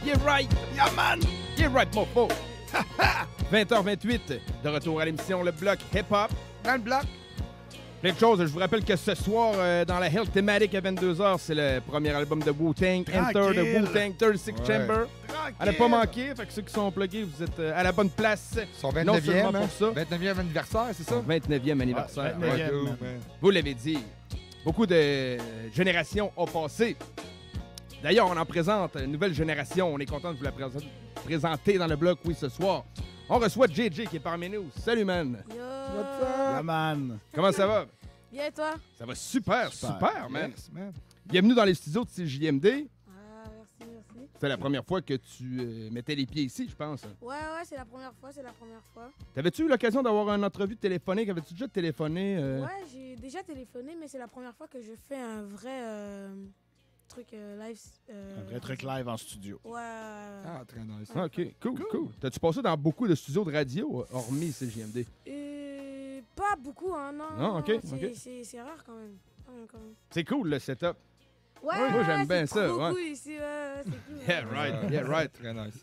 Yeah right! Yeah, man! Yeah right, mofo! 20h28, de retour à l'émission Le Bloc Hip-Hop. Dans le bloc. Plein de choses. Je vous rappelle que ce soir, dans la Health Thematic à 22h, c'est le premier album de Wu-Tang, Enter the Wu-Tang 36 Chamber. À ne pas manquer, fait que ceux qui sont plugués, vous êtes à la bonne place. Son Non 29e, seulement hein? pour ça. 29e anniversaire, c'est ça? 29e anniversaire. Ouais, Ouais. 29e, man. Vous l'avez dit. Beaucoup de générations ont passé. D'ailleurs, on en présente une nouvelle génération. On est content de vous la présenter dans le bloc, oui, ce soir. On reçoit JJ qui est parmi nous. Salut, man. Yo! Yeah, man. Comment ça va? Bien et toi? Ça va super, super, man. Yes, man. Bienvenue dans les studios de CJMD. Ah, merci. C'est la première fois que tu mettais les pieds ici, je pense. Ouais, c'est la première fois, T'avais-tu eu l'occasion d'avoir une entrevue téléphonique? Avais-tu déjà téléphoné? Ouais, j'ai déjà téléphoné, mais c'est la première fois que je fais un vrai truc live. Un vrai truc live en studio. Ouais. Ah, très nice. Ah, OK, cool. T'as-tu passé dans beaucoup de studios de radio, hormis CJMD? Pas beaucoup, hein, non. Non, ok. C'est rare quand même. C'est cool, le setup. Ouais, moi, j'aime bien c'est ça, trop ouais. cool ici, ouais, c'est cool. Yeah, right. Très nice.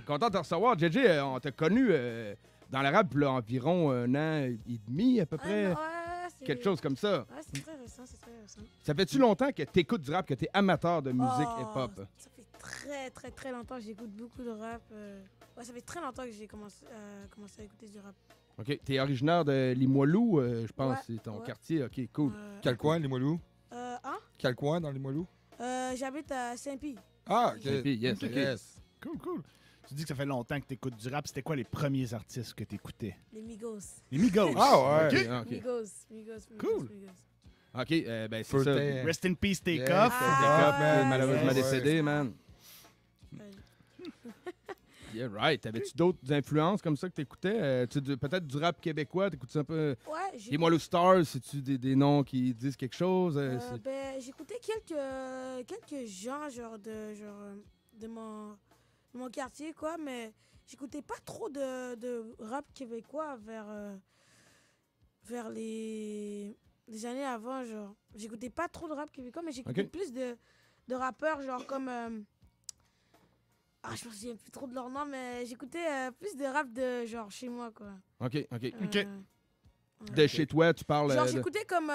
Content de te recevoir. JJ, on t'a connu dans le rap là, environ un an et demi, à peu près. C'est... Quelque chose comme ça. Ouais, c'est très récent. Ça fait-tu longtemps que t'écoutes du rap, que t'es amateur de musique hip-hop? Ça fait très longtemps que j'écoute beaucoup de rap. Ouais, ça fait très longtemps que j'ai commencé à écouter du rap. OK. T'es originaire de Limoilou, je pense. Ouais, C'est ton ouais. quartier. OK, cool. Quel coin, Limoilou? Hein? Quel coin dans Limoilou? J'habite à Saint-Pie. Ah, OK. Et puis, yes, OK. OK. Cool. Tu dis que ça fait longtemps que t'écoutes du rap. C'était quoi les premiers artistes que t'écoutais? Les Migos. Les Migos. Ah, ouais. OK. Migos. Cool. OK, ben c'est Faut ça. t'aider. Rest in peace, Take Yes. Off. Take Off, malheureusement ouais. décédé, man. Yeah, right. T'avais-tu d'autres influences comme ça que t'écoutais? Peut-être du rap québécois, t'écoutes un peu... Ouais, j'ai... Les Moilou Stars, c'est-tu des noms qui disent quelque chose? j'écoutais quelques gens, de mon quartier, quoi, mais j'écoutais pas trop de rap québécois vers les années avant, genre. J'écoutais pas trop de rap québécois, mais j'écoutais Ok. plus de rappeurs, genre comme... je me souviens plus trop de leur nom, mais j'écoutais plus de rap de genre chez moi, quoi. OK. OK. De chez toi, tu parles... Genre, j'écoutais comme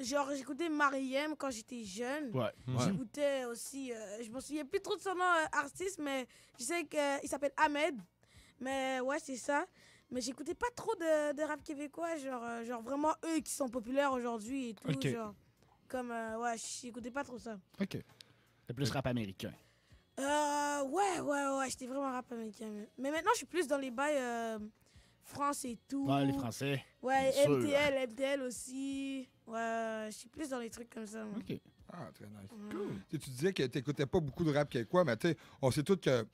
genre, j'écoutais Mariem quand j'étais jeune. Ouais. J'écoutais aussi, je me souviens plus trop de son nom artiste, mais je sais qu'il s'appelle Ahmed. Mais ouais, c'est ça. Mais j'écoutais pas trop de rap québécois, genre vraiment eux qui sont populaires aujourd'hui et tout. Ok. Genre, comme, ouais, j'écoutais pas trop ça. OK. C'est plus rap américain. Ouais, j'étais vraiment rap américain. Mais maintenant, je suis plus dans les bails France et tout. Ouais, les Français. Ouais, Bien sûr. MTL aussi. Ouais, je suis plus dans les trucs comme ça, moi. OK. Ah, très nice. Cool. Tu disais que t'écoutais pas beaucoup de rap québécois, mais tu sais, on sait tous que, tu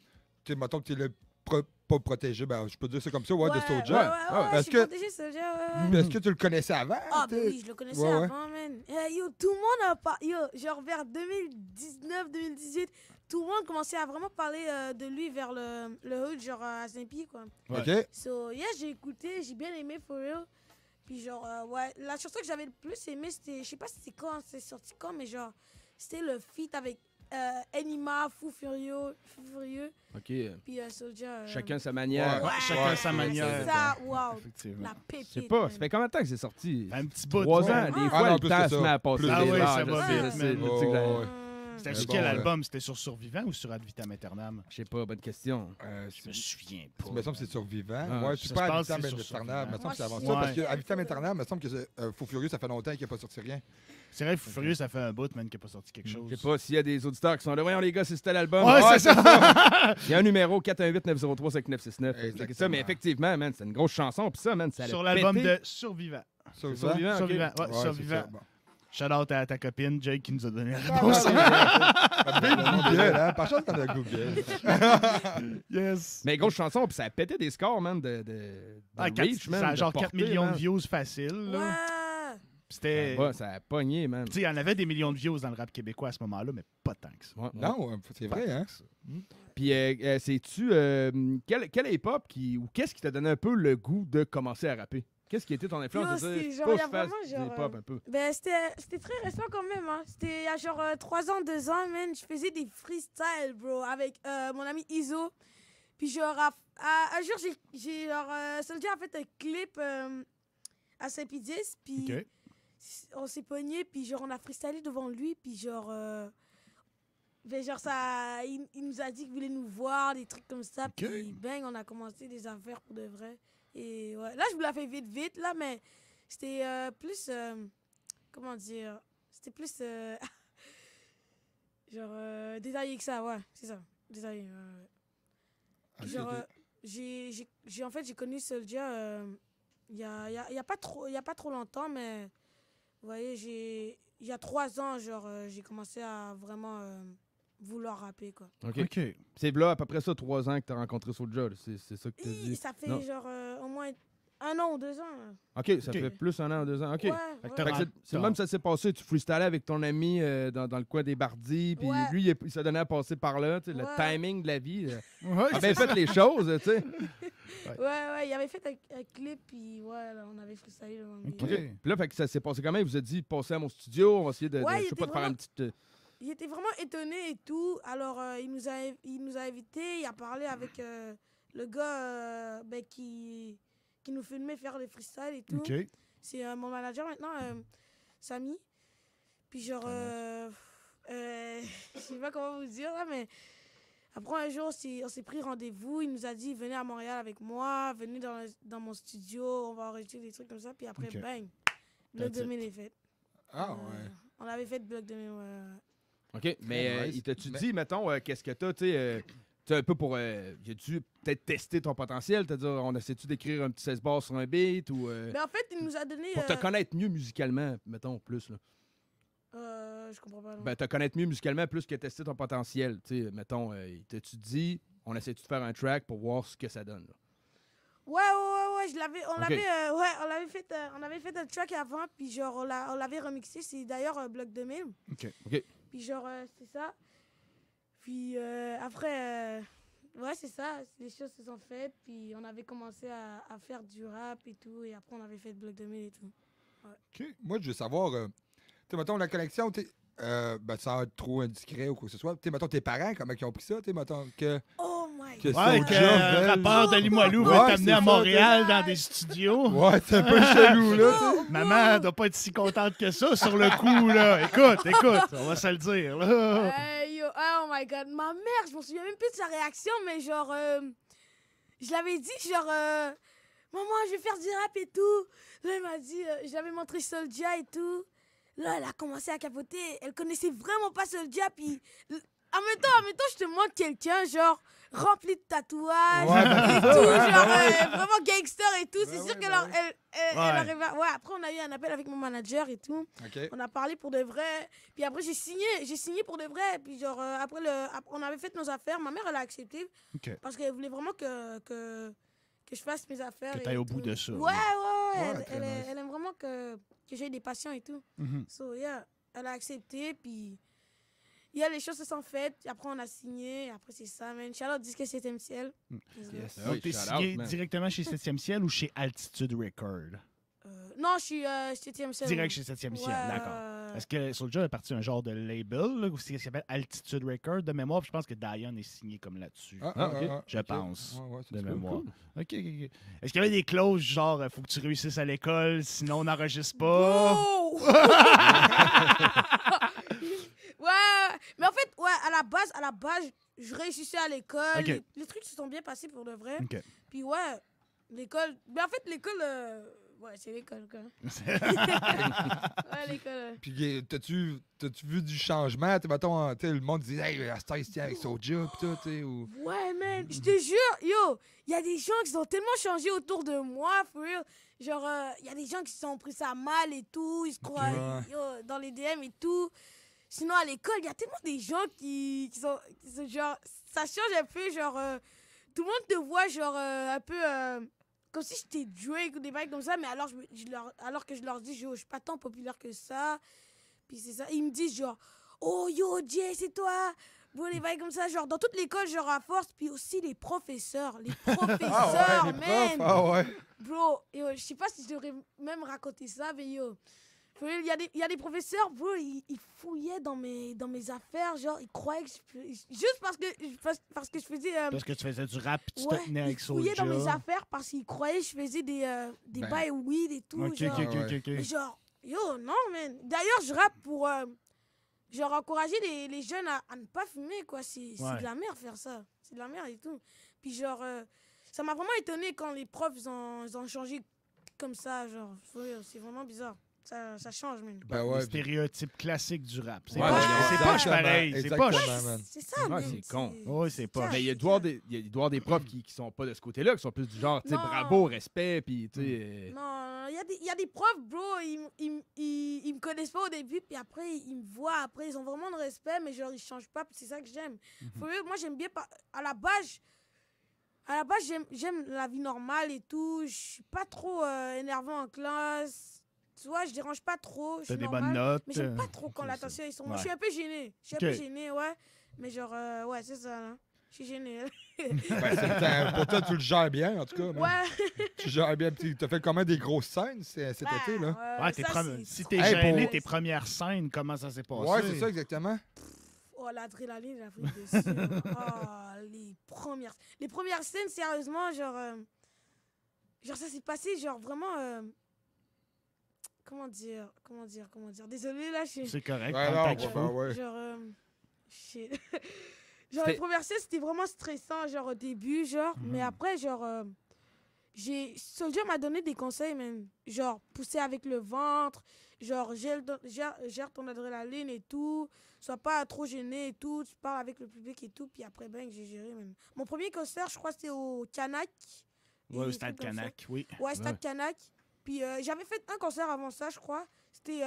sais, mettons que t'es le pas protégé, ben je peux dire ça comme ça, ouais, de Soulja. Ouais, Est-ce je suis que- protégé, Soulja, ouais. Mais est-ce que tu le connaissais avant? Ah, tu ben sais? oui, je le connaissais Ouais, ouais. avant, man. Yo, tout le monde a parlé. Yo, genre vers 2019-2018, tout le monde commençait à vraiment parler de lui vers le hood, genre à Saint-Pierre, quoi. OK. So, yeah, j'ai écouté, j'ai bien aimé For Real. Puis genre, ouais, la chanson que j'avais le plus aimé, c'était, je sais pas si c'est quand, c'est sorti quand, mais genre, c'était le feat avec Enima, Fou Furieux, OK. puis Soulja. Chacun sa manière. Ouais, chacun sa manière. C'est ça, wow. Effectivement. La pépite. Je sais pas, man. ça fait combien de temps que c'est sorti? Un petit bout. 3 ouais. ans. Des Ah, fois, non, le plus temps que se ça. met à passer. Ah des oui, heures, ça je va sais, vite, je sais, man. tu sais que Oh, ouais. C'était Mais sur bon, quel ouais. album? C'était sur Survivant ou sur Ad Vitam Aeternam? Je sais pas, bonne question. Je me souviens pas. Il me semble que c'est survivant. Ah, ouais, je c'est pas pense que Habitant c'est sur Éternel. Il me semble que c'est avant ça. Ouais. Parce que Habitant Éternel, il me semble que Fou Furieux, ça fait longtemps qu'il n'a pas sorti rien. C'est vrai, Fou Furieux, ça fait un bout, man, qui n'a pas sorti quelque chose. Je sais pas s'il y a des auditeurs qui sont là. Voyons, les gars, c'était l'album. Ouais, c'est ça. Il y a un numéro 418-903-5969. Exactement. Ça, mais effectivement, man, c'est une grosse chanson. Puis ça, man, ça allait Sur l'album péter. de Survivant. Survivant, ok. Survivant, ouais, Ouais, Survivant. c'est ça, bon. Shout out à ta copine, Jake, qui nous a donné la Ah, réponse. Google, hein? Par chance qu'on a Google. Yes. Mais grosse chanson, puis ça a pété des scores, man, de Ah, reach, man. ça a de genre 4 portée, millions man. de views facile. Là. Ouais. C'était. Ouais, ça a pogné, man. Tu sais, il y en avait des millions de views dans le rap québécois à ce moment-là, mais pas tant que ça. Ouais, ouais. Non, c'est vrai, hein? Puis, sais-tu, quelle hip-hop ou qu'est-ce qui t'a donné un peu le goût de commencer à rapper? Qu'est-ce qui était ton influence Yo, de c'est dire, genre, faut y que a je fasse vraiment, du genre, hip-hop un peu? Ben, c'était très récent quand même, hein. C'était il y a genre 3 ans, 2 ans, man. Je faisais des freestyles, bro, avec mon ami Iso. Puis genre, un jour, j'ai genre, Soulja a fait un clip à Saint-Pédis, puis OK. on s'est pogné, puis genre, on a freestylé devant lui, puis genre, ben genre ça, il nous a dit qu'il voulait nous voir, des trucs comme ça, puis bang, on a commencé des affaires pour de vrai. Et ouais, là, je vous la fais vite, là, mais c'était plus, comment dire, c'était plus, genre, détaillé que ça, ouais, c'est ça, détaillé, ouais. Ok, Genre, ok. en fait, j'ai connu Soulja il y a pas trop longtemps, mais vous voyez, il y a 3 ans, genre, j'ai commencé à vraiment vouloir rapper, quoi. OK. C'est là, à peu près ça, 3 ans que t'as rencontré Soulja. C'est ça que t'as Et dit. ça fait Non. genre au moins 1 an ou 2 ans. Là. OK, ça fait plus 1 an, 2 ans. OK. Ouais, Fait que ouais. t'as Fait que c'est le même ça s'est passé. Tu freestylais avec ton ami dans le coin des Bardis, puis Ouais. lui, il s'est donné à passer par là. Tu sais, le Ouais. timing de la vie. Ouais, A bien fait les choses, tu sais. Ouais, il avait fait un clip, puis ouais, là, on avait freestylé devant lui. OK. OK. Puis là, fait que ça s'est passé quand même. Il vous a dit, passez à mon studio, on va essayer de Ouais, je il sais pas, était de faire une vraiment- petite... Il était vraiment étonné et tout. Alors, il nous a invités, il a parlé avec le gars ben, qui nous filmait faire les freestyles et tout. OK. C'est mon manager maintenant, Samy. Puis genre, je sais pas comment vous dire là, mais après un jour, on s'est pris rendez-vous. Il nous a dit, venez à Montréal avec moi, venez dans mon studio, on va enregistrer des trucs comme ça. Puis après, Ok. bang, Bloc That's it. 2000 est fait. Ah, ouais. On avait fait Bloc 2000, ouais. OK, mais nice. il t'a-tu Mais- dit, mettons, qu'est-ce que t'as, tu sais, un peu pour... As-tu peut-être testé ton potentiel? C'est-à-dire, on essaie-tu d'écrire un petit 16 bars sur un beat ou... Mais en fait, il nous a donné... pour te connaître mieux musicalement, mettons, plus, là. Je comprends pas. Non. Ben, te connaître mieux musicalement plus que tester ton potentiel. Tu sais, mettons, t'as-tu dit, on essaie-tu de faire un track pour voir ce que ça donne, là? Ouais, on avait fait un track avant, puis genre, on l'avait remixé. C'est d'ailleurs Bloc 2000. OK. Puis genre, c'est ça. Puis après, ouais, c'est ça. Les choses se sont faites. Puis on avait commencé à faire du rap et tout. Et après, on avait fait Bloc 2000 et tout. OK. Moi, je veux savoir, tu sais, mettons, la connexion, tu sais, ben, sans être trop indiscret ou quoi que ce soit, tu sais, mettons, tes parents, comment ils ont pris ça, tu sais, mettons, que Oh my Que god! Ouais, Soulja que veulent- rappeur de Limoilou Ouais, veut t'amener c'est à ça, Montréal t'sais. dans des studios. ouais, c'est un peu chelou, là, tu sais. Oh, Maman doit pas être si contente que ça sur le coup, là. Écoute, on va se le dire, là. Hey, yo, oh my god, ma mère, je m'en souviens même plus de sa réaction, mais genre, je l'avais dit, genre, maman, je vais faire du rap et tout. Là, elle m'a dit, je l'avais montré Soulja et tout. Là, elle a commencé à capoter. Elle connaissait vraiment pas Soulja, puis en même temps, je te montre quelqu'un, genre, rempli de tatouages Ouais, et tout, genre, vraiment gangster et tout. C'est Ouais, sûr ouais, qu'elle bah elle, elle Ouais. arrive à... Ouais, après, on a eu un appel avec mon manager et tout. OK. On a parlé pour de vrai. Puis après, j'ai signé pour de vrai. Puis genre, après, on avait fait nos affaires. Ma mère, elle a accepté. OK. Parce qu'elle voulait vraiment que je fasse mes affaires. Que et t'ailles au tout. bout de ça. Ouais. Ouais, très nice. Elle aime vraiment que j'aie des patients et tout. Mhm. So, yeah, elle a accepté. Puis, yeah, les choses se sont faites. Après, on a signé. Après, c'est ça, man. Charlotte dit que c'est ciel. Yes. Donc, Oui, t'es shout signé out, man. directement chez 7e Ciel ou chez Altitude Record? Non, je suis 7e ciel. Direct chez 7e Ciel, d'accord. Est-ce que Soulja est parti un genre de label, là, qui s'appelle Altitude Record de mémoire? Puis je pense que Diane est signé comme là-dessus. ok. Je pense, Ouais, ouais, c'est de cool. mémoire. OK. Est-ce qu'il y avait des clauses genre faut que tu réussisses à l'école, sinon on n'enregistre pas? Wow! Ouais, mais en fait, ouais, à la base, je réussissais à l'école. Ok. Les trucs se sont bien passés pour de vrai. OK. Puis ouais, l'école. Mais en fait, l'école. Ouais, c'est l'école, quoi. Ouais, l'école. Puis, t'as-tu vu du changement? Tu sais, mettons, tu sais, le monde dit, hey, à cette heure, ici avec Soulja, pis tout, tu sais, ou. Ouais, man, je te jure, yo, il y a des gens qui ont tellement changé autour de moi, for real. Genre, il y a des gens qui se sont pris ça mal et tout, ils se croient Ouais. yo, dans les DM et tout. Sinon, à l'école, il y a tellement des gens qui sont genre, ça change un peu, genre, tout le monde te voit, genre, un peu, comme si j'étais Drake ou des bails comme ça, mais alors, alors que je leur dis, yo, je suis pas tant populaire que ça. Puis c'est ça, ils me disent, genre, oh, yo, Jay, c'est toi, Bro, les bails comme ça, genre, dans toute l'école, genre, à force, puis aussi les professeurs. Les Ah professeurs, ouais, les man! profs, ah ouais. Bro, yo, je sais pas si je devrais même raconter ça, mais yo. Il y a des professeurs, bro, ils fouillaient dans mes affaires, genre, ils croyaient que juste parce que je faisais... Parce que tu faisais du rap et tu ouais, te tenais avec ils fouillaient dans mes Soulja. affaires parce qu'ils croyaient que je faisais des Ben. bails weed et tout, Ok, genre. ok. Mais genre, yo, non, man. D'ailleurs, je rappe pour, genre, encourager les jeunes à ne pas fumer, quoi. C'est de la merde faire ça. C'est de la merde et tout. Puis genre, ça m'a vraiment étonné quand les profs ils ont changé comme ça, genre. C'est vraiment bizarre. Ça change, même. Ben Les ouais. stéréotypes classiques du rap. C'est Ouais, poche exactement, pareil. C'est exactement, poche. man. C'est ça, Ouais, man. c'est con. Oui, c'est poche. Mais il doit y avoir des profs qui sont pas de ce côté-là, qui sont plus du genre, tu sais, Non. bravo, respect, puis tu sais. Non, il y a des profs, bro, ils me connaissent pas au début, puis après, ils me voient, après, ils ont vraiment de respect, mais genre, ils changent pas, puis c'est ça que j'aime. Moi, j'aime bien, à la base, j'aime la vie normale et tout, je suis pas trop énervant en classe, tu vois, je dérange pas trop, je T'as suis des normale, bonnes notes. mais j'aime pas trop quand c'est l'attention, ils sont... ouais. Je suis un peu gênée, ouais, mais genre, ouais, c'est ça, là. Je suis gênée. Ben, pour toi, tu le gères bien, en tout cas. man. Ouais. Tu gères bien. Tu as fait quand même des grosses scènes cet été, là. Ouais, ça, si t'es Hey, gêné, pour- tes premières scènes, comment ça s'est passé? Ouais, c'est ça, exactement. Oh, l'adrénaline, j'ai pris dessus. Oh, les premières scènes, sérieusement, genre ça s'est passé, genre vraiment, comment dire. Désolé, là, je C'est correct, Ouais, prends le non, temps qu'il ouais, faut. ouais. genre, shit. Genre, les premières scènes, c'était vraiment stressant, genre, au début, genre, mais après, genre, Soulja m'a donné des conseils, même. Genre, pousser avec le ventre, genre, gère ton adrénaline et tout, sois pas trop gêné et tout, tu parles avec le public et tout, puis après, ben, j'ai géré, même. Mon premier concert, je crois, c'était au Canac. Ouais, Et au des Stade trucs comme ça. Canac, oui. Ouais, Stade Canac. Puis j'avais fait un concert avant ça, je crois. C'était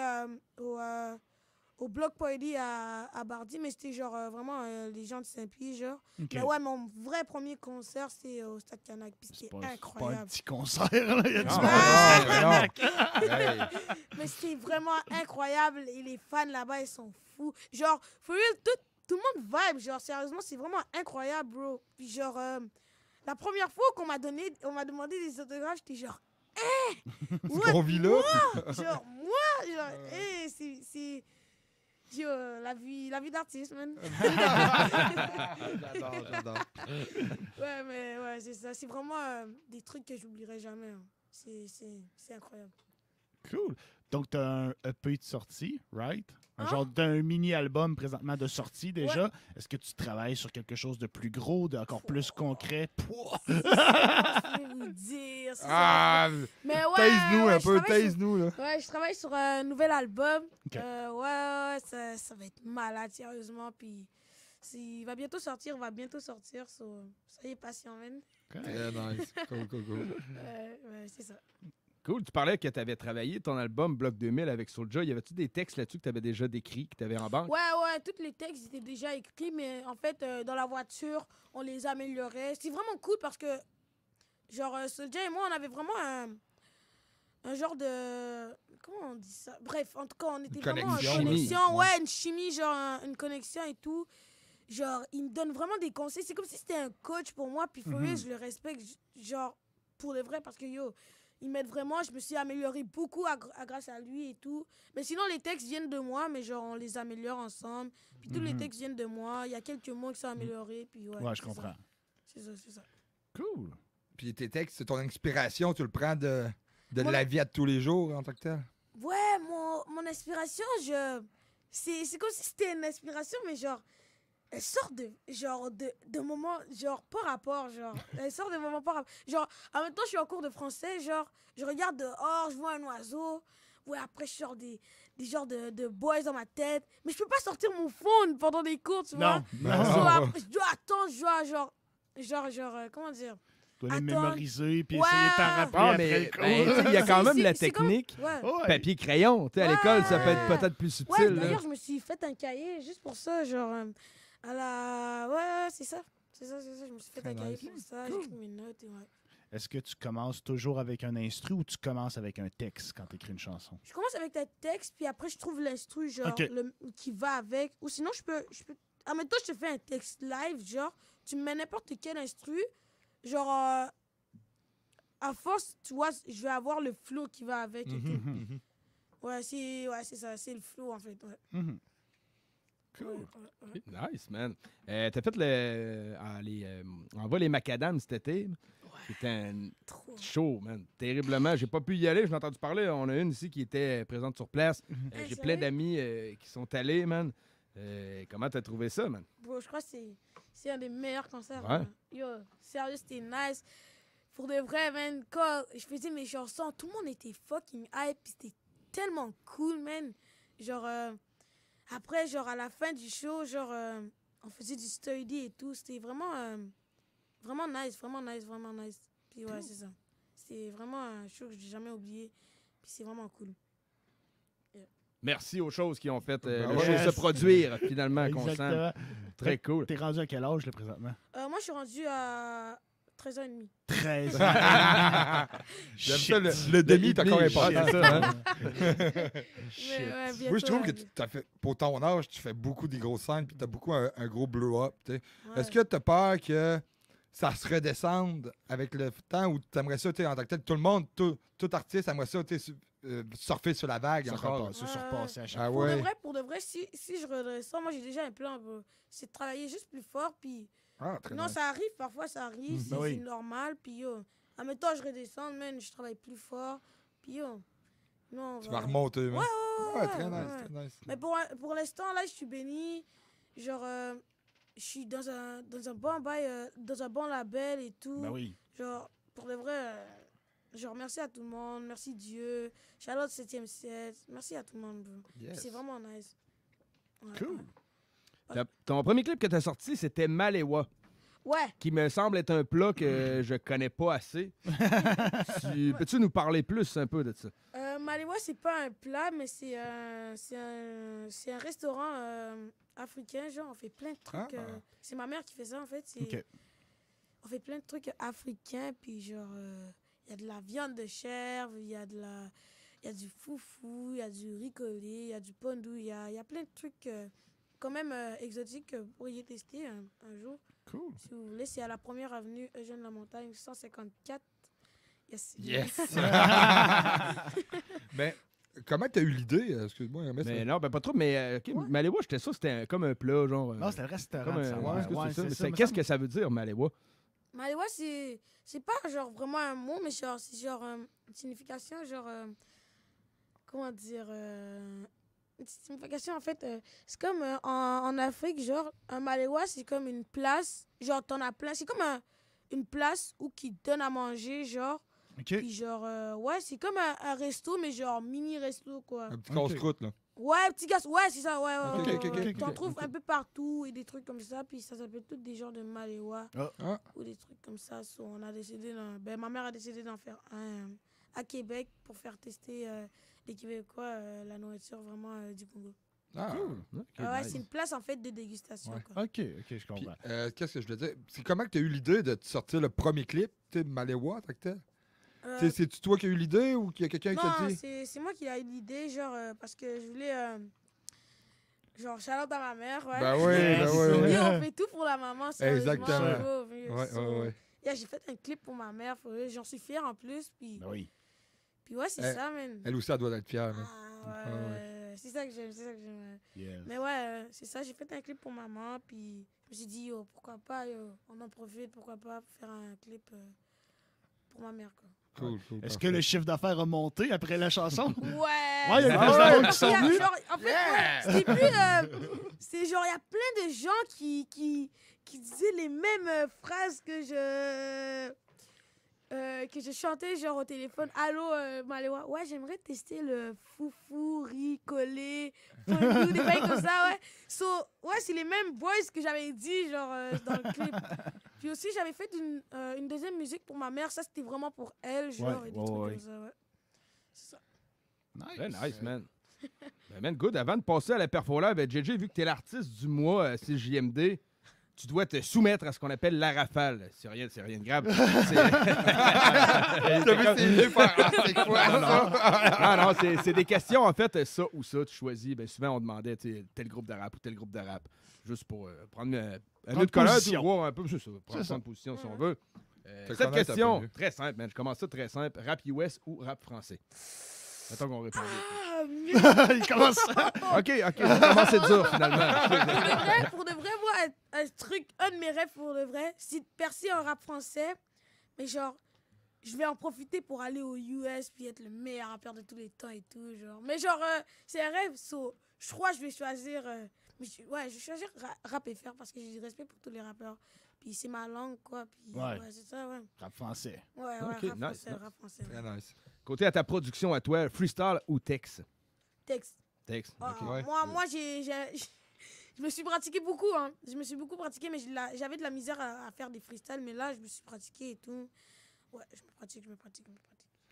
au Bloc Poedy à Bardy, mais c'était genre vraiment les gens de Saint-Pierre, genre. Ok. Mais ouais, mon vrai premier concert, c'est au Stade Canac. Puis C'est c'était pas un incroyable. petit concert, là. Il y a du Non, monde. non. Hey. Mais c'était vraiment incroyable. Et les fans là-bas, ils sont fous. Genre, for real, tout le monde vibe. Genre, sérieusement, c'est vraiment incroyable, bro. Puis genre, la première fois on m'a demandé des autographes, j'étais genre, Ce qu'on vit là. genre, c'est... Yo, la vie d'artiste, man. J'adore. Ouais, mais ouais, c'est ça. C'est vraiment des trucs que j'oublierai jamais. Hein. C'est incroyable. Cool. Donc, tu as un EP de sortie, right? Un Hein? genre d'un mini-album présentement de sortie déjà. Est-ce que tu travailles sur quelque chose de plus gros, d'encore plus concret? Pouah! Je vais vous dire. c'est Ah, ça. Mais ouais, taise-nous ouais, un je peu, travaille sur- taise-nous, là. Ouais, je travaille sur un nouvel album. Ok. Ouais, ça va être malade, sérieusement. Puis il va bientôt sortir, soyez patient, man. Très nice. Cool. Ouais, c'est ça. Cool. Tu parlais que tu avais travaillé ton album Bloc 2000 avec Soulja. Y avait-tu des textes là-dessus que tu avais déjà décrits, que tu avais en banque? Ouais, tous les textes étaient déjà écrits, mais en fait, dans la voiture, on les améliorait. C'est vraiment cool parce que, genre, Soulja et moi, on avait vraiment un genre de... Comment on dit ça? Bref, en tout cas, on était vraiment en connexion, connexion. ouais. Ouais, une chimie, genre, une connexion et tout. Genre, il me donne vraiment des conseils. C'est comme si c'était un coach pour moi, puis for real, je le respecte, genre, pour de vrai, parce que, yo, il m'aide vraiment. Je me suis améliorée beaucoup grâce à lui et tout. Mais sinon, les textes viennent de moi, mais genre, on les améliore ensemble. Puis tous les textes viennent de moi. Il y a quelques mots qui sont améliorés, puis ouais. Ouais, je c'est comprends. ça. C'est ça. Cool. Puis tes textes, c'est ton inspiration, tu le prends de Mon- la vie à tous les jours en tant que tel? Ouais, mon inspiration, c'est comme si c'était une inspiration, mais genre, elle sort de moments, genre, pas rapport, genre. Elle sort de moments pas rapport. Genre, en même temps, je suis en cours de français, genre, je regarde dehors, je vois un oiseau. Ouais, après, je sors des genres de boys dans ma tête. Mais je peux pas sortir mon phone pendant des cours, tu vois. Non. So, après, je dois attendre, comment dire? Tu dois les Attends. mémoriser puis Ouais. essayer de t'en rappeler Ah, après mais le cours. ben, tu sais, il y a quand même la C'est comme- technique. Ouais. Ouais. Papier-crayon. Tu sais, à Ouais. l'école, ça peut être peut-être plus Ouais, subtil. là. d'ailleurs, je me suis fait un cahier juste pour ça, genre, ouais, c'est ça. C'est ça, je me suis fait Très un cahier nice. pour ça, j'ai écrit mes notes et ouais. Est-ce que tu commences toujours avec un instru ou tu commences avec un texte quand tu écris une chanson? Je commence avec un texte, puis après, je trouve l'instru, genre, Ok. qui va avec. Ou sinon, je peux admettons, je te fais un texte live, genre, tu me mets n'importe quel instru, genre, à force, tu vois, je vais avoir le flow qui va avec et tout. Ouais, c'est ça, c'est le flow, en fait, ouais. Cool. Ouais. Nice, man. T'as fait on va les macadam cet été. C'était un Trop. show, man. Terriblement. J'ai pas pu y aller. J'en ai entendu parler. On a une ici qui était présente sur place. J'ai sérieux? plein d'amis qui sont allés, man. Comment t'as trouvé ça, man? Bro, je crois que c'est un des meilleurs concerts. Ouais. Man. Yo, sérieux, c'était nice. Pour de vrai, man, quand je faisais mes chansons, tout le monde était fucking hype. Puis c'était tellement cool, man. Genre, après, genre, à la fin du show, genre, on faisait du study et tout. C'était vraiment, vraiment nice, vraiment nice, vraiment nice. Puis ouais, c'est ça. C'est vraiment un show que j'ai jamais oublié. Puis c'est vraiment cool. Merci aux choses qui ont fait Ben le ouais. show se produire, finalement, qu'on sent. Exactement. Très cool. T'es rendu à quel âge, là, présentement? Moi, je suis rendu à 13 ans et demi. 13 ans. J'aime Shit. ça, le demi, t'as encore demi, important. shit. Ça, hein? Shit. Mais ouais, Moi, je trouve que bientôt, t'as fait, pour ton âge, tu fais beaucoup des grosses scènes, puis t'as beaucoup un gros blow-up. Tu sais. ouais. Est-ce que t'as peur que ça se redescende avec le temps ou t'aimerais ça, tu sais, en tant que tel, tout le monde, tout artiste aimerait ça, tu sais, surfer sur la vague encore? Se surpasser à chaque Ah Pour ouais. de vrai, si je redescends, moi j'ai déjà un plan, bro. C'est de travailler juste plus fort, puis Ah, très non, nice. ça arrive, parfois ça arrive, c'est oui. c'est normal, puis yo, admettons, je redescends, man, je travaille plus fort, puis yo, non, Tu vas remonter, man. Ouais, Ouais, très nice, ouais. très nice. Mais pour l'instant, là, je suis béni, genre, je suis dans un bon bail, dans un bon label et tout, Ben oui. genre, pour de vrai, genre, merci à tout le monde, merci Dieu, Charlotte 7e siècle, merci à tout le monde, bro. Yes. C'est vraiment nice. Ouais, Cool. ouais. Ton premier clip que t'as sorti, c'était Malewa, Ouais. qui me semble être un plat que je connais pas assez. Peux-tu nous parler plus un peu de ça? Malewa, c'est pas un plat, mais c'est un restaurant africain. Genre, on fait plein de trucs. Ah. C'est ma mère qui fait ça, en fait. OK. On fait plein de trucs africains, puis genre, il y a de la viande de chèvre, il y a du foufou, il y a du riz collé, il y a du pondou, il y a plein de trucs quand même exotiques que vous pourriez tester un jour. Cool. Si vous voulez, c'est à la première avenue Eugène Lamontagne, 154. Yes. Yes! Ben, comment t'as eu l'idée? Excuse-moi, mais Mais non, ben pas trop, mais ok, Ouais. Malewa, j'étais sûr que c'était comme un plat, genre. Non, c'était le restaurant. comme un. ça, ouais, est-ce que ouais, c'est ça? Mais ça, me qu'est-ce semble. que ça veut dire, Malewa? Malewa, c'est pas genre vraiment un mot, mais genre, c'est genre une signification, genre. Comment dire une signification, en fait, c'est comme en Afrique, genre, un Malewa, c'est comme une place, genre, t'en as plein, c'est comme une place où qui donne à manger, genre, OK. puis genre, ouais, c'est comme un resto, mais genre mini-resto, quoi. un petit Ok. casse-croûte, là. Ouais, petit gars, ouais, c'est ça, ouais, Ok, ouais, ok, ouais, ok, ouais. ok, T'en ok, trouves ok. un peu partout et des trucs comme ça, puis ça s'appelle tous des genres de Malewa Ah. ou des trucs comme ça. So, on a décidé, ma mère a décidé d'en faire un à Québec pour faire tester les Québécois la nourriture vraiment du Congo. Ah. Ok, Ouais, nice. c'est une place en fait de dégustation. Ouais. Quoi. OK, je Puis, comprends. qu'est-ce que je voulais dire? C'est comment que t'as eu l'idée de te sortir le premier clip, tu sais, Malewa, tant que tel? Tu sais, c'est-tu toi qui as eu l'idée ou qu'il y a quelqu'un qui t'a Non, dit? c'est moi qui ai eu l'idée, genre, parce que je voulais, genre, shout-out à ma mère, ouais. Ben oui, Yes. ben oui, oui. Yo, on fait tout pour la maman, sérieusement, Exactement. bro, puis, Ouais, so, ouais, ouais. yeah, j'ai fait un clip pour ma mère, j'en suis fière en plus, puis Ben oui. ouais, c'est Eh, ça, man. Elle aussi, elle doit être fière. là. Ah, Ah, ouais, c'est ça que j'aime, c'est ça que j'aime. Ouais. Yes. Mais ouais, c'est ça, j'ai fait un clip pour maman, puis je me suis dit, yo, pourquoi pas, yo, on en profite, pourquoi pas faire un clip pour ma mère, quoi. Cool, cool. Est-ce que parfait. le chiffre d'affaires a monté après la chanson? Ouais! Ouais, il y a Ah plus ouais? de monde qui sont Il y a- venus. genre, en fait, ouais, c'était plus. C'est genre, il y a plein de gens qui disaient les mêmes phrases que je chantais, genre au téléphone. Allô, Malewa? Ouais, j'aimerais tester le foufou, riz, collé, fondue, des bails comme ça, ouais. So, ouais, c'est les mêmes voix que j'avais dit, genre, dans le clip. Puis aussi, j'avais fait une deuxième musique pour ma mère. Ça, c'était vraiment pour elle, genre, Ouais, et des ouais, trucs ouais. comme ça, ouais. C'est ça. Très nice, man. Ben, man, good. Avant de passer à la perfo live, JJ, vu que t'es l'artiste du mois à CJMD, tu dois te soumettre à ce qu'on appelle la rafale. C'est rien de grave. T'as vu ses yeux faire « Ah, c'est quoi ça? » Non, c'est des questions, en fait, ça ou ça, tu choisis. Ben, souvent, on demandait tel groupe de rap ou tel groupe de rap. Juste pour prendre un autre colère, tu voir un peu, c'est ça, prendre position si on veut. Cette question, très simple, man. Je commence ça très simple. Rap US ou rap français? Attends qu'on réponde. Il commence ça. OK, ça commence à être dur, finalement. Pour de vrai, moi, un de mes rêves pour de vrai, c'est de percer en rap français, mais genre, je vais en profiter pour aller aux US puis être le meilleur rappeur de tous les temps et tout, genre. Mais genre, c'est un rêve, je crois que je vais choisir, je vais choisir rap FR parce que j'ai du respect pour tous les rappeurs. Puis c'est ma langue, quoi, puis c'est ça, ouais. Rap français. Ouais, Okay, rap français. Très nice. Côté à ta production à toi, freestyle ou texte? Texte. OK. Ouais. Moi, je me suis pratiqué beaucoup, hein. Je me suis beaucoup pratiqué, mais j'avais de la misère à faire des freestyles, mais là, je me suis pratiqué et tout. Ouais, je me pratique.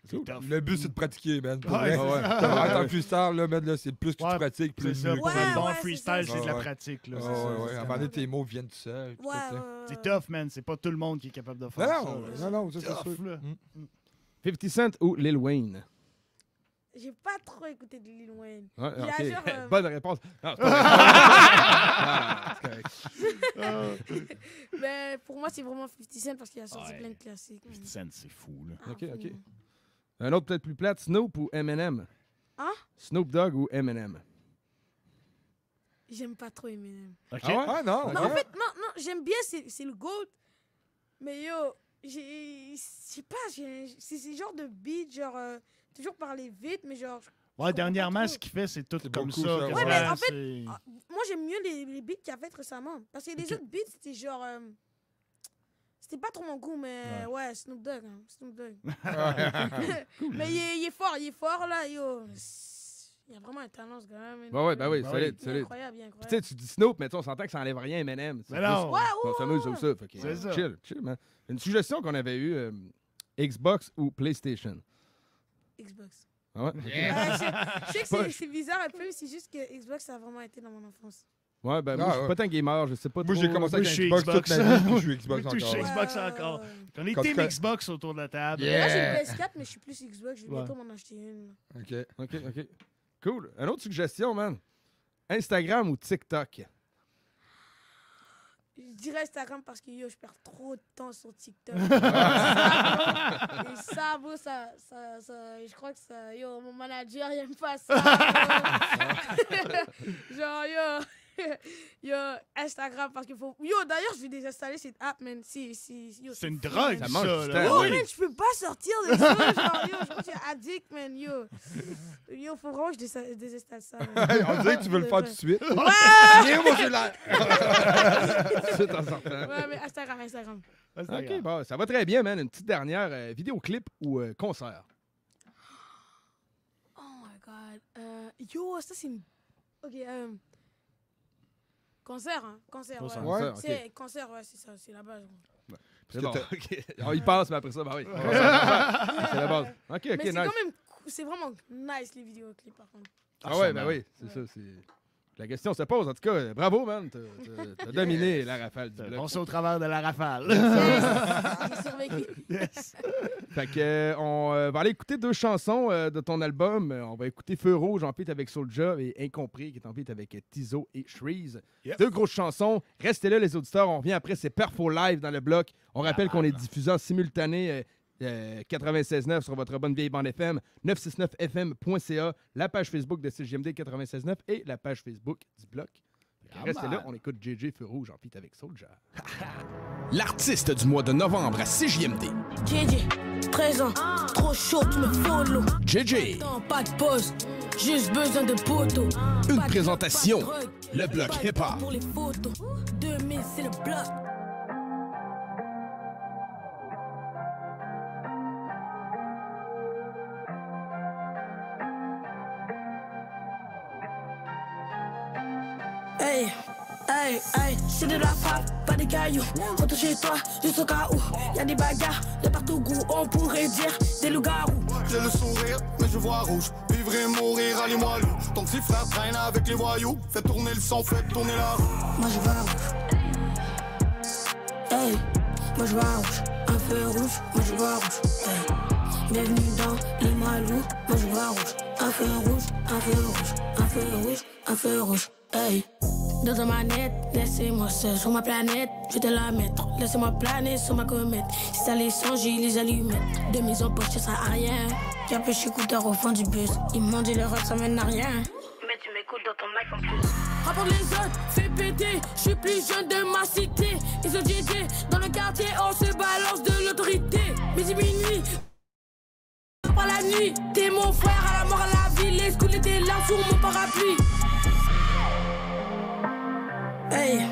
C'est tough. Le but, c'est de pratiquer, man. Pour Ouais, vrai. c'est En tant que freestyle, là, man, là, c'est plus que tu pratiques, plus C'est ça. mieux. Pour Ouais, un bon ouais, freestyle, c'est c'est de la Ouais. pratique. Là, Ouais, c'est ça, ouais, ouais. c'est À un moment donné, tes mots viennent tout seuls. tout ça, tu sais. C'est tough, man. C'est pas tout le monde qui est capable de faire ça. Non, ça, c'est Tough, sûr. là. 50 Cent ou Lil Wayne? J'ai pas trop écouté de Lil Wayne. Ouais, Il a OK. genre, Bonne réponse. Non, c'est pas vrai. Mais pour moi, c'est vraiment 50 Cent parce qu'il a sorti Ouais. plein de classiques. 50 Cent, c'est fou, là. OK, fou. OK. Un autre peut-être plus plate, Snoop ou Eminem? Hein? Snoop Dogg ou Eminem? J'aime pas trop Eminem. OK. Ah ouais? Ah non, Non, en fait, non, j'aime bien, c'est le GOAT. Mais yo, je sais pas, c'est ce genre de beat, genre, toujours parler vite, mais genre, Ouais, dernièrement, pas trop. ce qu'il fait, c'est tout C'est comme beaucoup, ça. ça, que ouais. mais en fait, c'est- moi j'aime mieux les beats qu'il a fait récemment. Parce que les Ok. autres beats, c'était genre, c'était pas trop mon goût, mais ouais, Snoop Dogg, hein, Snoop Dogg. Mais il est fort là, yo. Il a vraiment un talent, ce gars-là. man. Ouais, ben oui, Ben solide, Il est solide. incroyable, il est Puis tu incroyable. sais, tu dis Snoop, mais tu sais, on s'entend que ça enlève rien à Eminem. C'est Mais non. plus- Ouais, on s'amuse comme ça. Fait que, C'est ça. Chill, man. Une suggestion qu'on avait eue, Xbox ou PlayStation? Xbox. Ah ouais? Je sais que Pas- c'est bizarre un peu, c'est juste que Xbox, ça a vraiment été dans mon enfance. Ouais, ben moi, Ah, je suis ouais. pas tant gamer, je sais pas Moi, trop. j'ai commencé Moi, avec je un suis Xbox toute Xbox. ma vie, puis je suis Xbox Moi, je suis encore. Xbox encore. On est Quand team tu- Xbox autour de la table. Yeah. Moi, j'ai une PS4, mais je suis plus Xbox. Je vais Ouais. bientôt m'en acheter une. OK. OK. Cool. Une autre suggestion, man. Instagram ou TikTok? Je dirais Instagram parce que yo, je perds trop de temps sur TikTok. Et ça, bro, je crois que ça, yo, mon manager, il aime pas ça. Bro. Genre, yo, Instagram parce qu'il faut. Yo, d'ailleurs, je vais désinstaller cette app, man. Yo, C'est une fou, drogue, Ça man. mange ça. du là. temps. Oui. Man, je peux pas sortir de ça. Genre, yo, je crois que je suis addict, man. Yo, faut vraiment que je désinstalle ça. man. Hey, on dirait que tu veux le faire tout de suite. Ouais! Viens, mon cellulaire! C'est en sortant. Ouais, mais Instagram. OK, bon, ça va très bien, man. Une petite dernière. Vidéoclip ou concert? Oh my god. Yo, ça c'est une. Ok, concert, hein. Concert, Concert. ouais. Ouais. OK. C'est concert, ouais, c'est ça, c'est la base. C'est Parce bon. que OK. On y passe, mais après ça, ben oui. C'est la base. OK, Mais c'est nice. quand même. C'est vraiment nice les vidéoclips par contre. Ah ouais, ben oui, c'est ça. La question se pose. En tout cas, bravo, man. T'as dominé la rafale du bloc. On sait au travers de la rafale. J'ai survécu. Yes. Fait que on va aller écouter deux chansons de ton album. On va écouter Feu Rouge en feat avec Soulja et Incompris qui est en feat avec Tizo et Shreeze. Yep. Deux grosses chansons. Restez là, les auditeurs. On revient après. C'est Perfo Live dans le bloc. On rappelle qu'on est diffusé en simultané 96.9 sur votre bonne vieille bande FM, 969fm.ca, la page Facebook de CJMD 96.9 et la page Facebook du bloc. Fait que restez là, on écoute JJ Feu Rouge en feat avec Soulja. L'artiste du mois de novembre à CJMD. JJ, présent, trop chaud, tu me follow. JJ, Non, pas de pause, juste besoin de poteau. une Pas de présentation, drogue, pas de drogue. le bloc Pas de hip-hop. pour les photos. 2000, c'est le bloc. Hey, hey, hey, c'est de la frappe, pas des cailloux. Retour chez toi, juste au cas où. Y'a des bagarres de partout goût, on pourrait dire des loups-garous. J'ai le sourire, mais je vois rouge. Vivre et mourir, allez-moi loup. Ton petit frère traîne avec les voyous. Fais tourner le son, fais tourner la roue. Moi je vois rouge. moi je vois rouge. Un feu rouge, moi je vois rouge. Hey. Bienvenue dans les Malous, moi je vois rouge. Un feu rouge, un feu rouge, un feu rouge, un feu rouge. Hey. Dans ta manette, laissez-moi seul sur ma planète. Je vais te la mettre, laissez-moi planer sur ma comète. Si ça les sent, j'ai les allumettes. De mise en poche, ça sert à rien. J'ai un pêche écouteur au fond du bus. Ils m'ont dit le rap, ça mène à rien. Mais tu m'écoutes dans ton mic en plus. Rapporte les autres, fais péter. Je suis plus jeune de ma cité. Ils ont dit dans le quartier, on se balance de l'autorité. Midi minuit. Par la nuit, t'es mon frère à la mort à la vie. Les schools étaient là sous mon parapluie. Hey,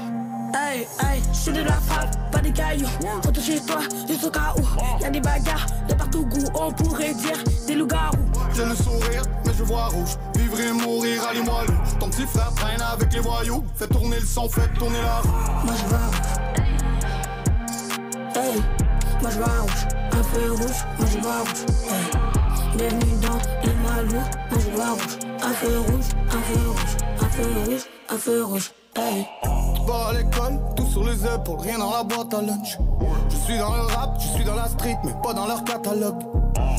hey, hey, j'suis de la frappe, pas des cailloux. Retour chez toi, juste au cas où. Y'a des bagarres de partout goût, on pourrait dire des loups-garous. J'ai le sourire, mais je vois rouge. Vivre et mourir, allez-moi loup. Ton petit frère traîne avec les voyous. Fais tourner le son, fais tourner la roue. Moi je vois rouge. Hey, moi je vois rouge. Un feu rouge, moi je vois rouge. Hey, bienvenue dans les Malous, moi je vois rouge. Un feu rouge, un feu rouge, un feu rouge, un feu rouge. Hey. Pas à l'école, tout sur les épaules, rien dans la boîte à lunch. Je suis dans le rap, je suis dans la street, mais pas dans leur catalogue.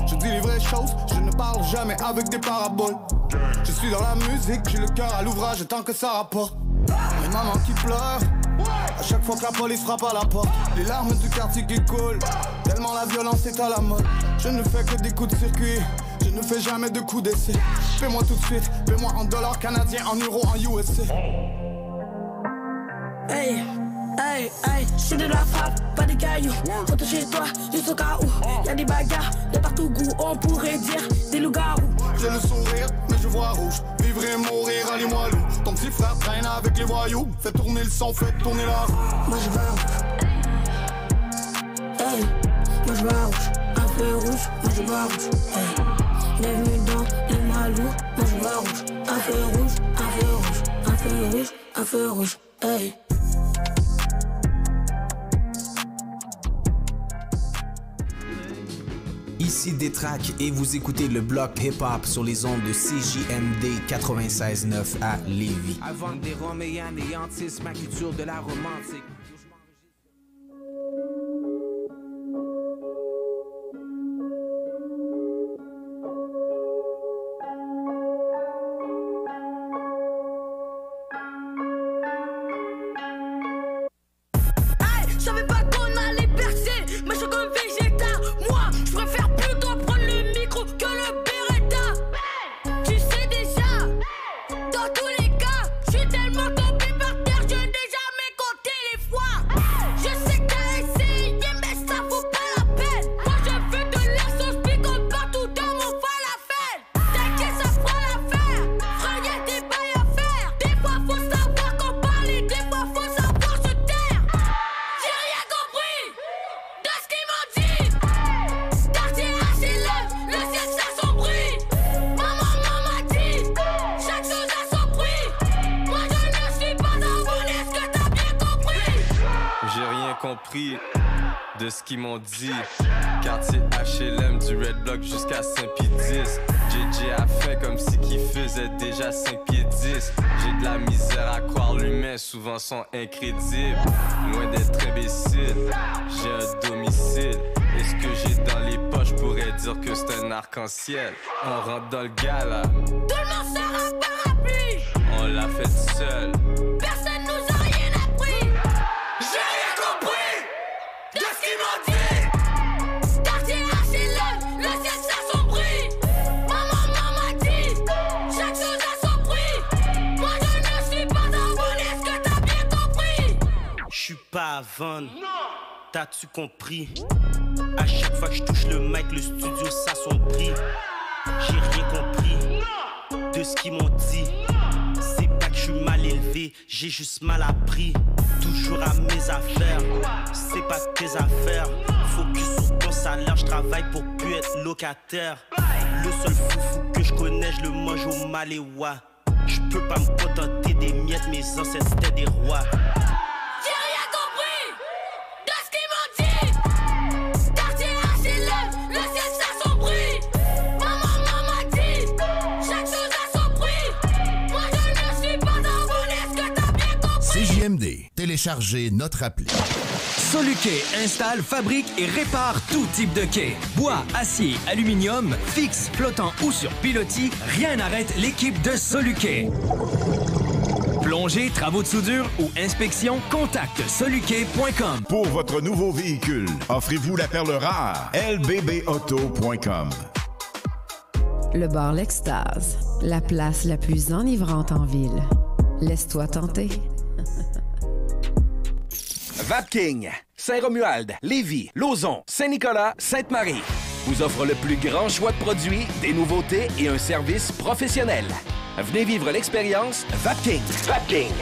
Je dis les vraies choses, je ne parle jamais avec des paraboles. Je suis dans la musique, j'ai le cœur à l'ouvrage tant que ça rapporte. Les mamans qui pleurent, à chaque fois que la police frappe à la porte. Les larmes du quartier qui coulent, tellement la violence est à la mode. Je ne fais que des coups de circuit, je ne fais jamais de coups d'essai. Fais-moi tout de suite, fais-moi en dollars canadiens, en euros, en USC. Hey, hey, hey, j'suis de la frappe, pas des cailloux. Retour chez toi, juste au cas où. Y'a des bagarres de partout goût, on pourrait dire des loups-garous. J'ai le sourire, mais je vois rouge. Vivre et mourir, allez-moi loup. Ton petit frère traîne avec les voyous. Fais tourner le son, fais tourner la roue. Moi je vois rouge. Hey, moi je vois rouge. Un feu rouge, moi je vois rouge. Hey, bienvenue dans les Malous, moi je vois rouge. Un feu rouge, un feu rouge, un feu rouge, un feu rouge. Hey. Ici Détrac et vous écoutez le bloc hip-hop sur les ondes de CJMD 96.9 à Lévis. Avant des Roméens anéantissent ma culture de la romantique. Je savais pas qu'on allait percer, mais je suis comme Vegeta. Moi, je préfère plutôt prendre le micro que le Beretta. Tu sais déjà, dans tous les cas, je suis tellement tombé par terre, je n'ai jamais compté les fois. Je sais que t'as essayé, mais ça vaut pas la peine. Moi, je veux de la sauce piquante partout dans mon falafel. T'inquiète, ça fera l'affaire. Frère, y'a des bails à faire. Des fois, faut savoir qu'en parler, des fois, faut savoir se taire. J'ai rien compris de ce qu'ils m'ont dit. Quartier HLM, le ciel s'assombrit. Maman m'a dit, chaque chose a son prix. Moi je ne suis pas un bon, est-ce que t'as bien compris? J'ai rien compris de ce qu'ils m'ont dit. Quartier HLM du Red Block jusqu'à 5 pieds 10. JJ a fait comme si qu'il faisait déjà 5 pieds 10. J'ai de la misère à croire l'humain, souvent sont incrédibles. Loin d'être imbécile, j'ai un domicile. Et ce que j'ai dans les poches pourrait dire que c'est un arc-en-ciel. On rentre dans le gala, Tout le monde sort un parapluie. on l'a fait seul. Personne nous a rien appris. J'ai rien compris de ce qu'ils m'ont dit. Quartier HLM, le ciel s'assombrit. Maman m'a dit, chaque chose a son prix. Moi je ne suis pas un bon, est-ce que t'as bien compris? Je suis pas à vendre. T'as-tu compris? À chaque fois que je touche le mic, le studio s'assombrit. J'ai rien compris de ce qu'ils m'ont dit. C'est pas que je suis mal élevé, j'ai juste mal appris. Toujours à mes affaires, c'est pas tes affaires. Focus sur ton salaire, je travaille pour plus être locataire. Le seul foufou que je connais, je le mange au Maléwa. Je peux pas me contenter des miettes, mes ancêtres c'était des rois. J'ai rien compris de ce qu'ils m'ont dit. Quartier HLM, le ciel s'assombrit. Maman m'a dit, chaque chose a son prix. Moi je ne suis pas un bon, est-ce que t'as bien compris? CJMD, téléchargez notre appli. Soluquet installe, fabrique et répare tout type de quai. Bois, acier, aluminium, fixe, flottant ou sur pilotis, rien n'arrête l'équipe de Soluquet. Plongée, travaux de soudure ou inspection, contacte soluquet.com. Pour votre nouveau véhicule, offrez-vous la perle rare. lbbauto.com. Le bar L'Extase, la place la plus enivrante en ville. Laisse-toi tenter. Vapking, Saint-Romuald, Lévis, Lauson, Saint-Nicolas, Sainte-Marie vous offre le plus grand choix de produits, des nouveautés et un service professionnel. Venez vivre l'expérience Vapking. Vapking.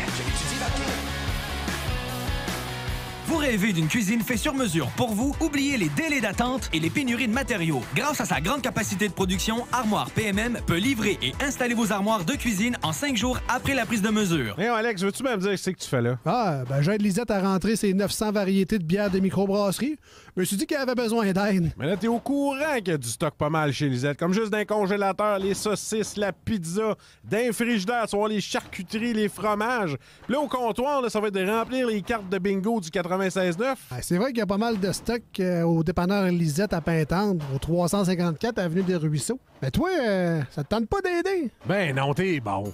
Vous rêvez d'une cuisine faite sur mesure pour vous? Oubliez les délais d'attente et les pénuries de matériaux. Grâce à sa grande capacité de production, Armoire PMM peut livrer et installer vos armoires de cuisine en 5 jours après la prise de mesure. Mais Alex, veux-tu même dire ce que tu fais là? Ah, ben j'aide Lisette à rentrer ses 900 variétés de bières de microbrasserie. Je me suis dit qu'elle avait besoin d'aide. Mais là, t'es au courant qu'il y a du stock pas mal chez Lisette. Comme juste d'un congélateur, les saucisses, la pizza, d'un frigidaire, tu vois, les charcuteries, les fromages. Puis là, au comptoir, là, ça va être de remplir les cartes de bingo du 96.9. C'est vrai qu'il y a pas mal de stock au dépanneur Lisette à Pintendre, au 354 Avenue des Ruisseaux. Mais toi, ça te tente pas d'aider? Ben non, t'es bon.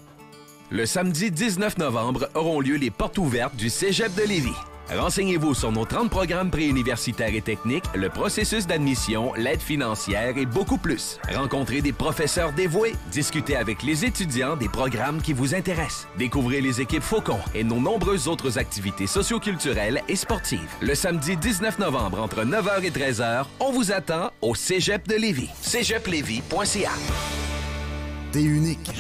Le samedi 19 novembre auront lieu les portes ouvertes du Cégep de Lévis. Renseignez-vous sur nos 30 programmes préuniversitaires et techniques, le processus d'admission, l'aide financière et beaucoup plus. Rencontrez des professeurs dévoués, discutez avec les étudiants des programmes qui vous intéressent. Découvrez les équipes Faucon et nos nombreuses autres activités socioculturelles et sportives. Le samedi 19 novembre entre 9h et 13h, on vous attend au Cégep de Lévis. cégeplevy.ca. T'es unique.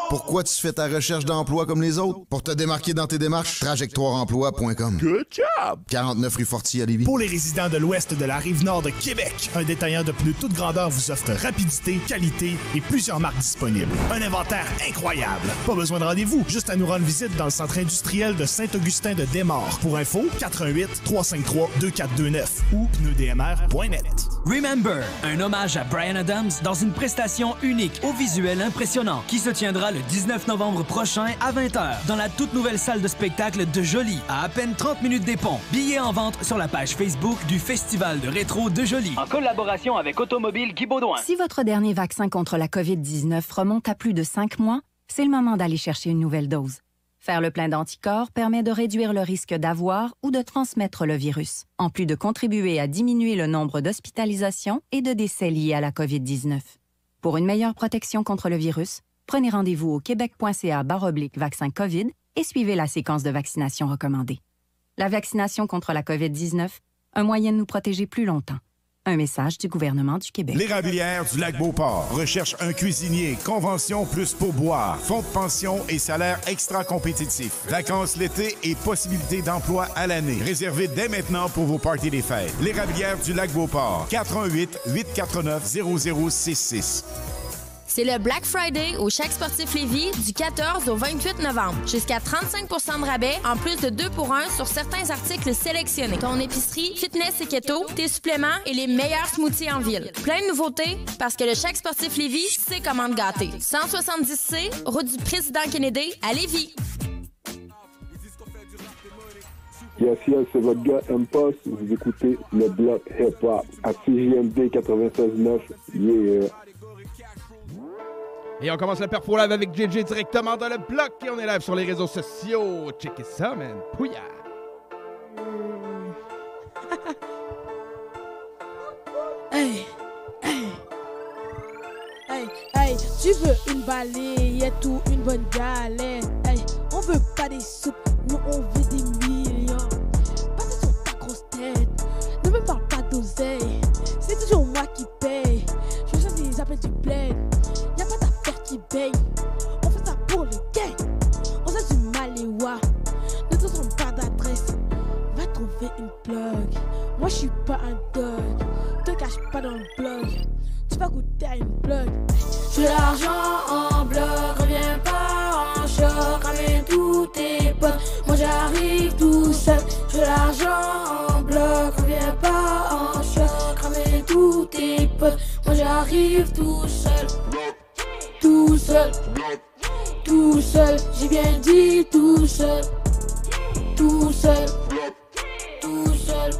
Pourquoi tu fais ta recherche d'emploi comme les autres? Pour te démarquer dans tes démarches, trajectoireemploi.com. Good job! 49 rue Fortier à Lévis. Pour les résidents de l'ouest de la Rive-Nord de Québec, un détaillant de pneus toute grandeur vous offre rapidité, qualité et plusieurs marques disponibles. Un inventaire incroyable. Pas besoin de rendez-vous, juste à nous rendre visite dans le centre industriel de Saint-Augustin de Desmaures. Pour info, 418-353-2429 ou pneudmr.net. Remember, un hommage à Bryan Adams dans une prestation unique au visuel impressionnant qui se tiendra le 19 novembre prochain à 20h dans la toute nouvelle salle de spectacle de Joly, à peine 30 minutes des ponts. Billets en vente sur la page Facebook du Festival de rétro de Joly. En collaboration avec Automobile Guy Baudouin. Si votre dernier vaccin contre la COVID-19 remonte à plus de 5 mois, c'est le moment d'aller chercher une nouvelle dose. Faire le plein d'anticorps permet de réduire le risque d'avoir ou de transmettre le virus, en plus de contribuer à diminuer le nombre d'hospitalisations et de décès liés à la COVID-19. Pour une meilleure protection contre le virus, prenez rendez-vous au québec.ca/vaccin COVID et suivez la séquence de vaccination recommandée. La vaccination contre la COVID-19, un moyen de nous protéger plus longtemps. Un message du gouvernement du Québec. L'Érablière du Lac-Beauport recherche un cuisinier, convention plus pourboire, fonds de pension et salaire extra compétitif. Vacances l'été et possibilités d'emploi à l'année. Réservez dès maintenant pour vos parties des fêtes. L'Érablière du Lac-Beauport, 418-849-0066. C'est le Black Friday au Chèque Sportif Lévis du 14 au 28 novembre. Jusqu'à 35 % de rabais, en plus de 2 pour 1 sur certains articles sélectionnés. Ton épicerie, fitness et keto, tes suppléments et les meilleurs smoothies en ville. Plein de nouveautés parce que le Chèque Sportif Lévis sait comment te gâter. 170C, route du Président Kennedy à Lévis. Yes, c'est votre gars M-Post. Vous écoutez le bloc hip-hop à CJMD 96.9. Yeah. Et on commence le Perfo Live avec JJ directement dans le bloc. Et on est live sur les réseaux sociaux. Checkez ça, man. Pouya. Hey, hey, hey, hey, tu veux une balayette ou une bonne galette? Hey, on veut pas des soupes, nous on veut des millions. Passe sur ta grosse tête, ne me parle pas d'oseille. C'est toujours moi qui paye. Je sens des appels du bled. Y'a pas d'affaire qui paye. On fait ça pour les gains. On sait du maléwa. Ne te trompe pas d'adresse. Va trouver une plug. Moi je suis pas un dog. Te cache pas dans le blog. Tu vas goûter à une plug. Je veux l'argent en bloc. Reviens pas en choc. Ramène tous tes potes. Moi j'arrive tout seul. Je veux l'argent en bloc. Reviens pas en choc. Ramène tous tes potes. Moi j'arrive tout seul. Tout seul. Tout seul. J'ai bien dit tout seul. Tout seul. Tout seul.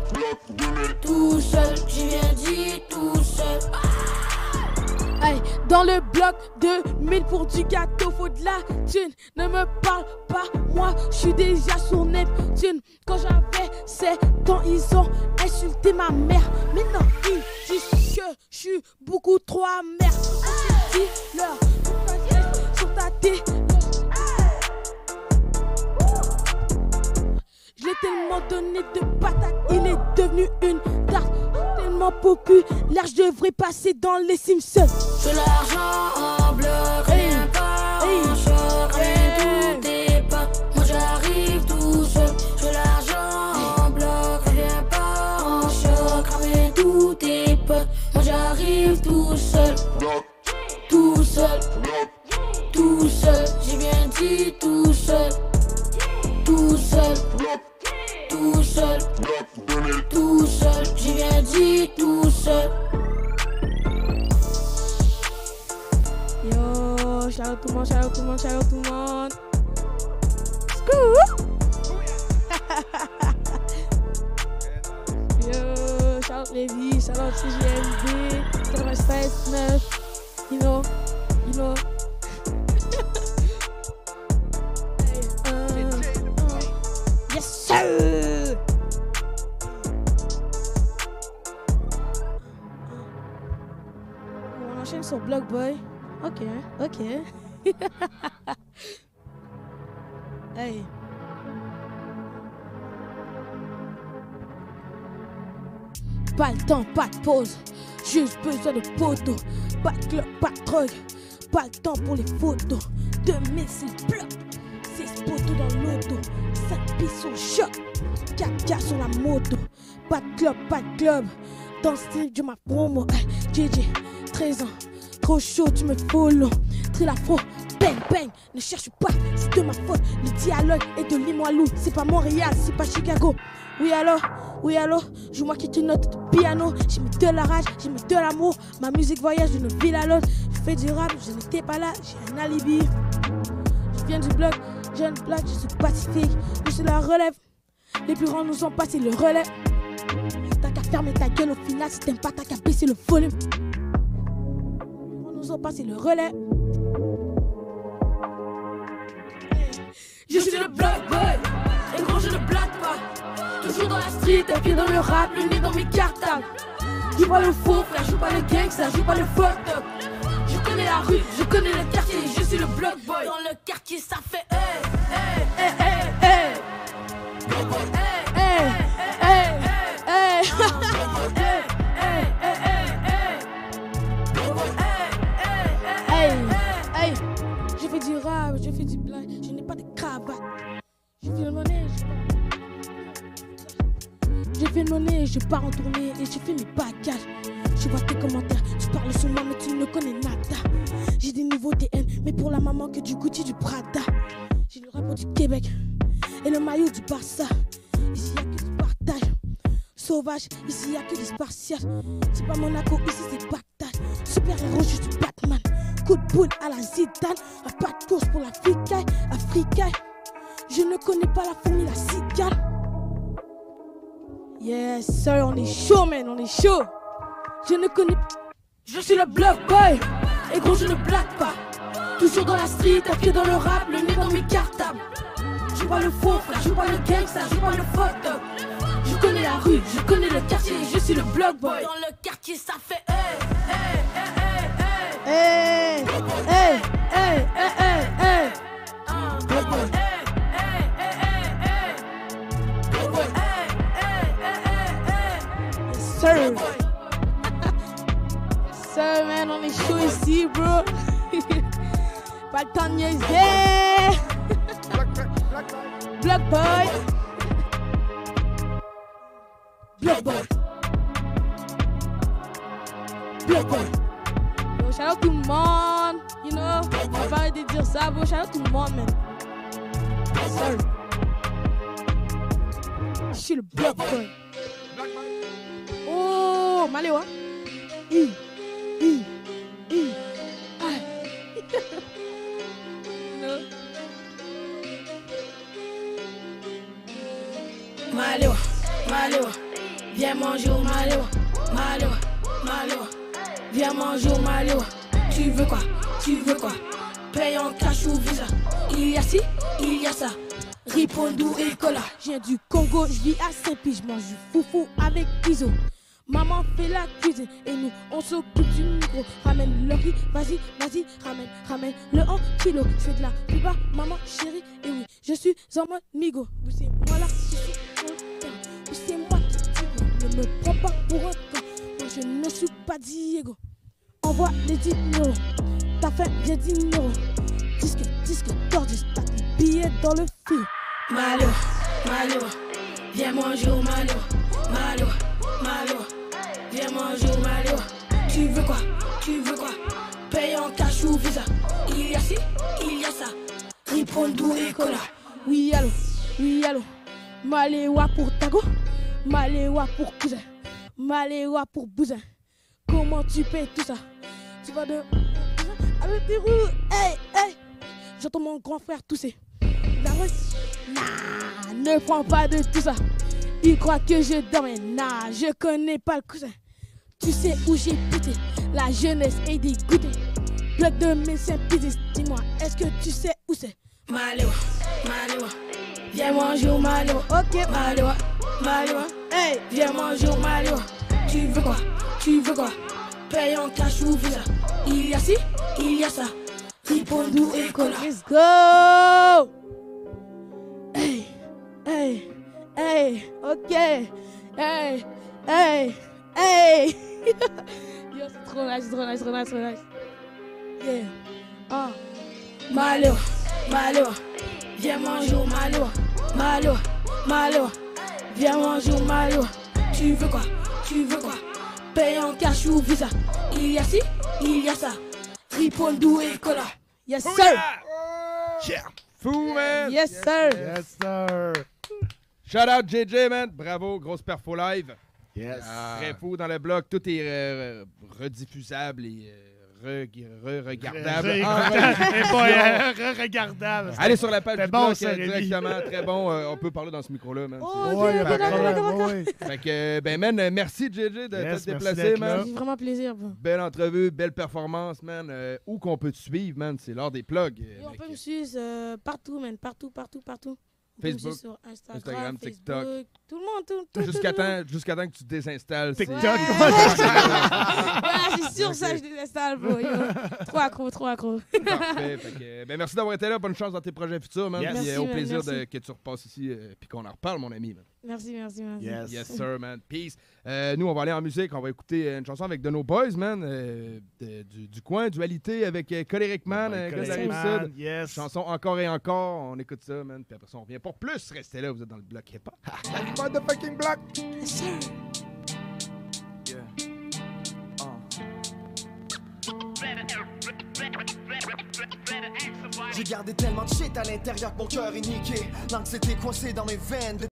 Dans le bloc 2000 pour du gâteau, faut de la thune. Ne me parle pas, moi je suis déjà sur Neptune. Quand j'avais 7 ans, ils ont insulté ma mère. Maintenant ils disent que je suis beaucoup trop amer. Dis-leur sur ta tête. Je l'ai tellement donné de patates, il est devenu une tarte. Tellement populaire, je devrais passer dans les Simpsons. J'ai l'argent en bloc, rien pas en choc, rien tout est pas. Moi j'arrive tout seul. J'ai l'argent en bloc, rien pas en choc, rien tout est pas. Moi j'arrive tout seul, tout seul, tout seul. J'ai bien dit tout seul, tout seul, tout seul, tout seul. J'ai bien dit tout seul. Yo, shout out tout le monde, shout out tout le monde, shout out tout le monde. Scoop! Yo, shout out Lévis, shout out CJMD, 96.9. You know. Yes, sir! On enchaîne sur Block Boy. Ok. Hey. Pas le temps, pas de pause. Juste besoin de poteaux. Pas de club, pas de drogue. Pas le temps pour les photos. 2000 c'est le bloc. 6 poteaux dans l'auto. 5 pistes sur le choc. 4K sur la moto. Pas de club. Dans le style de ma promo. JJ, 13 ans. Trop chaud, tu me follow. Très l'afro, bang. Ne cherche pas, c'est de ma faute. Le dialogue est de Limoilou. C'est pas Montréal, c'est pas Chicago. Oui alors, joue-moi qui te note de piano. J'ai mis de la rage, j'ai mis de l'amour. Ma musique voyage d'une ville à l'autre. Je fais du rap, je n'étais pas là, j'ai un alibi. Je viens du bloc, jeune black, je suis pacifique. Je suis la relève. Les plus grands nous ont passé le relais. T'as qu'à fermer ta gueule au final. Si t'aimes pas, t'as qu'à baisser le volume. Nous ont passé le relais. Je suis le block boy, et gros je ne blague pas. Toujours dans la street, un pied dans le rap, le nez dans mes cartables. Joue pas le faux frère, joue pas le gangsta, joue pas le fucked up. Je connais la rue, je connais le quartier, je suis le block boy. Dans le quartier ça fait Je fais du rap, je fais du blague, je n'ai pas de cravate. Je fais de monnaie, je pars en tournée et je fais mes bagages. Je vois tes commentaires, tu parles sur moi mais tu ne connais nada. J'ai des nouveaux TN, mais pour la maman que du Gucci, du Prada. J'ai le rapport du Québec et le maillot du Barça. Ici y'a que du partage. Sauvage, ici y'a que des spartiates. C'est pas Monaco, ici c'est Bagdad. Super héros, je suis Batman. Coup de boule à la Zidane. Un pas de course pour la Africaine. Je ne connais pas la fourmi, la cigale. Yes sir, on est chaud man, on est chaud. Je ne connais pas. Je suis le block boy, et gros je ne blague pas. Toujours dans la street, un pied dans le rap, le nez dans mes cartables. Joue pas le faux frère, joue pas le gangsta, joue pas le fucked up. Je connais la rue, je connais le quartier, je suis le block boy. Dans le quartier ça fait Sir. Sir, man, on est chaud ici, bro. Pas le temps de niaiser. Block boy. Block boy. Block boy. Yo, shout out tout le monde. You know, on va pas arrêter de dire ça, bro. Shout out tout le monde, man. Sir. Je suis le block boy. Oh, Maléwa. Maléwa, viens manger au Maléwa. Viens manger au Maléwa. Tu veux quoi? Tu veux quoi? Paye en cash ou visa. Il y a ci, il y a ça. Ripondou et cola. Je viens du Congo, je vis à Saint-Pie, je mange du foufou avec Iso. Maman fait la cuisine et nous on s'occupe du micro. Ramène le riz, vas-y, vas-y, ramène le en kilo. Je fais de la puba, maman chérie, et oui, je suis en mode migo. Oui, c'est moi là, je suis content. Oui, c'est moi qui dis, ne me prends pas pour un con. Moi je ne suis pas Diego. Envoie les 10 euros, t'as fait bien 10 euros. Disque, tordus, t'as des billets dans le fil. Malo, viens manger au Malo. Malo, viens manger au Malo. Tu veux quoi? Tu veux quoi? Paye en cash ou visa. Il y a ci, il y a ça. Ripondou et cola. Oui, allô. Maléwa pour Tago, Maléwa pour cousin, Maléwa pour bousin. Comment tu payes tout ça? Tu vas de... avec tes roues, hey. J'entends mon grand frère tousser. La rue, nah, ne prends pas de tout ça. Il croit que je dormais, nah, je connais pas le cousin. Tu sais où j'ai pété, la jeunesse est dégoûtée. Bloc de médecins pédistes, dis-moi, est-ce que tu sais où c'est? Malo, viens manger au Malo. Ok, Malo, hey, viens manger au Malo. Tu veux quoi? Tu veux quoi? Paye en cash ou visa. Il y a ci, il y a ça. Ripondou et cola. Let's go! Hey, ok. Hey. Yo, c'est trop nice. Yeah. Malo, viens manger au Malo. Malo, viens manger au Malo. Tu veux quoi? Tu veux quoi? Paye en cash ou visa. Il y a ci, il y a ça. Ripondou et cola. Yes, sir. Yeah. Fou, man. Yes, sir. Yes, sir. Shout out JJ, man. Bravo, grosse perfo live. Yes. Très fou dans le blog. Tout est rediffusable et regardable. Regardable. Allez sur la page du bon, blog ça, directement. Très bon. On peut parler dans ce micro-là, man. Fait que, ben, man, merci JJ de te déplacer, man. C'est vraiment plaisir. Belle entrevue, belle performance, man. Où qu'on peut te suivre, man? C'est l'heure des plugs. On peut me suivre partout, man. Partout. Facebook, sur Instagram, TikTok. Facebook, tout le monde, tout Jusqu'à temps que tu te désinstalles. TikTok. C'est sûr ça, je désinstalle, bro. Trop accro. Parfait. Fait que, ben, merci d'avoir été là. Bonne chance dans tes projets futurs, man. Yes. Puis, Merci, au man, plaisir merci. que tu repasses ici puis qu'on en reparle, mon ami, man. Merci. Yes, sir, man. Peace. Nous, on va aller en musique. On va écouter une chanson avec de nos boys, man. Du coin, Dualité avec Coléric Man, gars de la Rive-Sud. Yes. Chanson Encore et Encore. On écoute ça, man. Puis après ça, on revient. Pour plus, restez là. Vous êtes dans le bloc hip-hop. Motherfucking block. Yes, sir. J'ai gardé tellement de shit à l'intérieur que mon cœur est niqué. L'anxiété coincée dans mes veines.